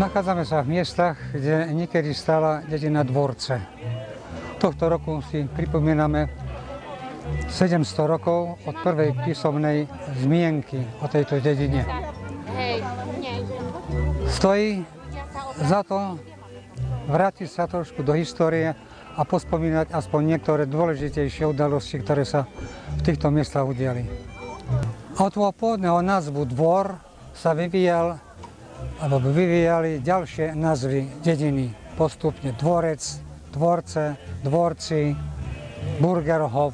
Nachádzame sa v miestach, kde niekedy stála dedina Dvorce. Tohto roku si pripomíname 700 rokov od prvej písomnej zmienky o tejto dedine. Stojí za to vrátiť sa trošku do histórie a pospomínať aspoň niektoré dôležitejšie udalosti, ktoré sa v týchto miestach udiali. Od toho pôvodného názvu Dvor sa vyvíjali ďalšie názvy dediny. Postupne Dvorec, Dvorce, Dvorci, Burgerhof,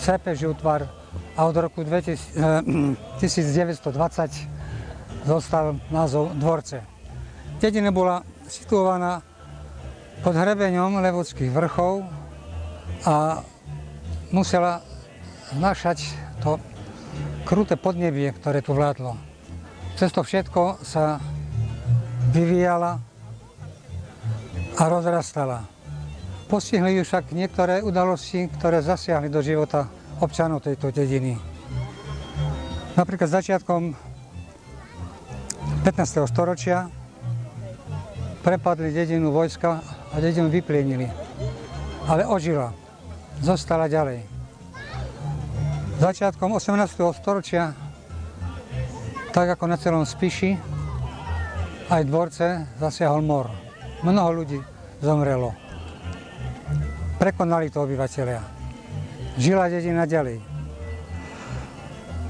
Cepežutvar a od roku 1920 zostal názov Dvorce. Dedina bola situovaná pod hrebeňom Levodských vrchov a musela znášať to kruté podnebie, ktoré tu vládlo. Cez to všetko sa vyvíjala a rozrastala. Postihli ju však niektoré udalosti, ktoré zasiahli do života občanov tejto dediny. Napríklad začiatkom 15. storočia prepadli dedinu vojska a dedinu vyplienili. Ale ožila, zostala ďalej. Začiatkom 18. storočia, tak ako na celom Spiši, aj Dvorce zasiahol mor. Mnoho ľudí zomrelo. Prekonali to obyvateľia. Žila dedina ďalej.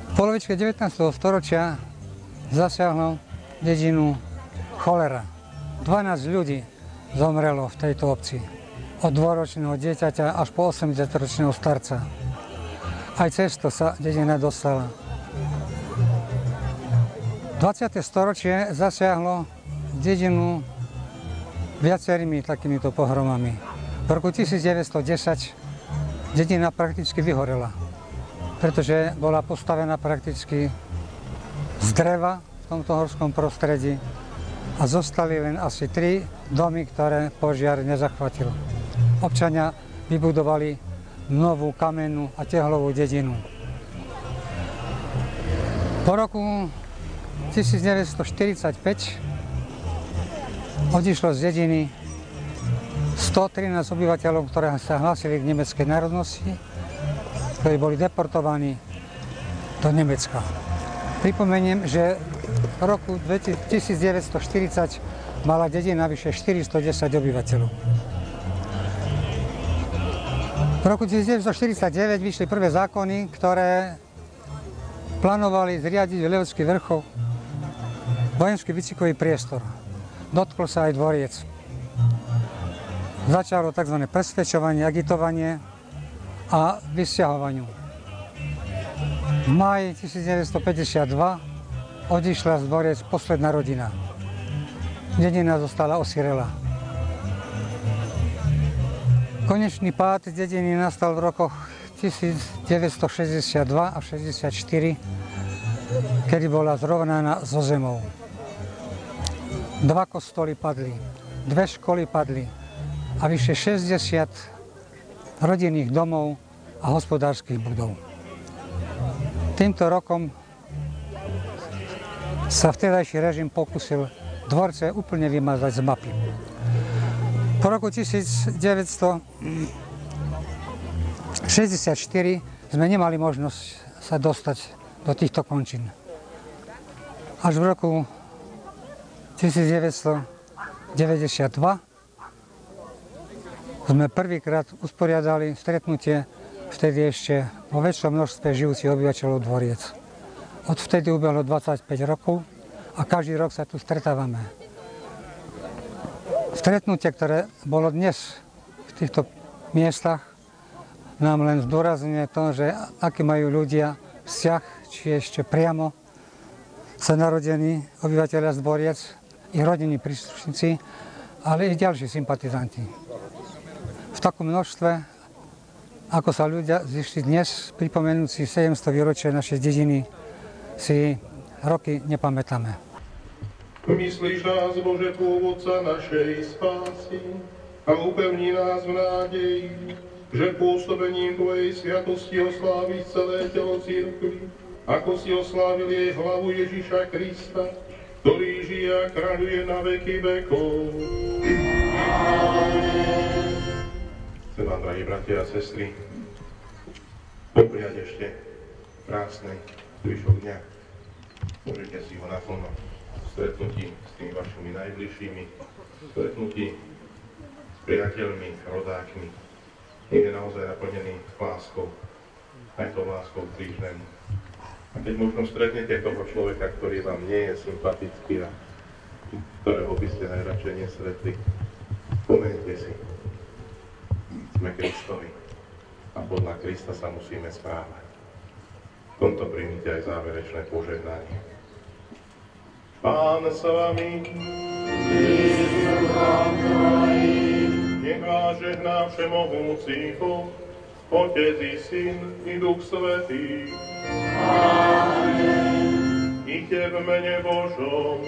V polovičke 19. storočia zasiahlo dedinu cholera. 12 ľudí zomrelo v tejto obci. Od dvoročného dieťaťa až po 80-ročného starca. Aj cez to sa dedina dostala. 20. storočie zasiahlo dedinu viacerými takýmito pohromami. V roku 1910 dedina prakticky vyhorela, pretože bola postavená prakticky z dreva v tomto horskom prostredí a zostali len asi 3 domy, ktoré požiar nezachvatil. Občania vybudovali novú kamennú a tehlovú dedinu. Po roku 1945 odišlo z dediny 113 obyvateľov, ktoré sa hlásili k nemeckej národnosti, ktorí boli deportovaní do Nemecka. Pripomeniem, že v roku 1940 mala dedina vyše 410 obyvateľov. V roku 1949 vyšli prvé zákony, ktoré plánovali zriadiť v Levodských vrchoch vojenský výcvikový priestor. Dotklo sa aj Dvoriec. Začalo tzv. Presvedčovanie, agitovanie a vysťahovaniu. V máji 1952 odišla z Dvoriec posledná rodina. Dedina zostala osirela. Konečný pád dediny nastal v rokoch 1962 a 64, kedy bola zrovnaná so zemou. 2 kostoly padli, 2 školy padli a vyše 60 rodinných domov a hospodárskych budov. Týmto rokom sa vtedajší režim pokúsil Dvorce úplne vymazať z mapy. Po roku 1964 sme nemali možnosť sa dostať do týchto končín. Až v roku 1992 sme prvýkrát usporiadali stretnutie vtedy ešte vo väčšom množstve žijúcich obyvateľov Dvoriec. Odvtedy ubehlo 25 rokov a každý rok sa tu stretávame. Stretnutie, ktoré bolo dnes v týchto miestach, nám len zdôrazňuje to, že aký majú ľudia vzťah, či ešte priamo sa narodení obyvateľia z Dvoriec, ich rodinní príslušníci, ale i ďalší sympatizanti. V takom množstve, ako sa ľudia zišli dnes, pripomenúci 700 výročie našej dediny, si roky nepamätáme. Myslíš nás, Bože, pôvodca našej spásy a upevni nás v nádeji, že pôsobením Tvojej sviatosti osláviš celé telo cirkvi, ako si oslávil jej hlavu Ježiša Krista, ktorý žije a kráľuje na veky vekov. Chcem vám, drahí bratia a sestry, popriať ešte krásny zvyšok dňa. Môžete si ho naplno v stretnutí s tými vašimi najbližšími, v stretnutí s priateľmi, rodákmi. Nech je naozaj naplnený láskou, aj tou láskou krížnemu. A keď možno stretnete toho človeka, ktorý vám nie je sympatický a ktorého by ste najradšej nesretli, spomeňte si, sme Kristovi a podľa Krista sa musíme správať. V tomto príjmite aj záverečné požehnanie. Pán s vami, nech vás žehná všemohúci Boh, Otec i Syn i Duch Svätý. Amen. Iďte v mene Božom.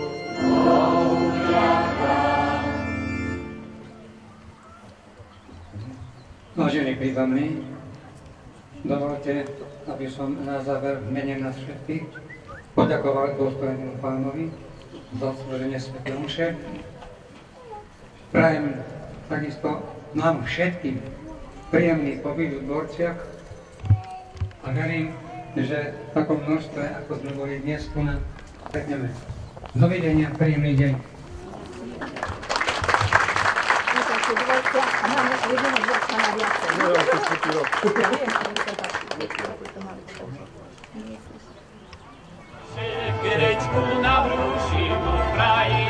Vážení prítomní, dovolte, aby som na záver v mene nás všetkých poďakoval dôstojnému Pánovi za slúženie svätej omše. Prajem takisto nám všetkým príjemný pobyt v Dvorciach a verím, že v takom množstve, ako sme boli dnes tu nám stretneme. Dovidenia, príjemný deň. A máme jedného dvorca na viacej. Ja viem, že to tak. Grečku na brúši, v kraji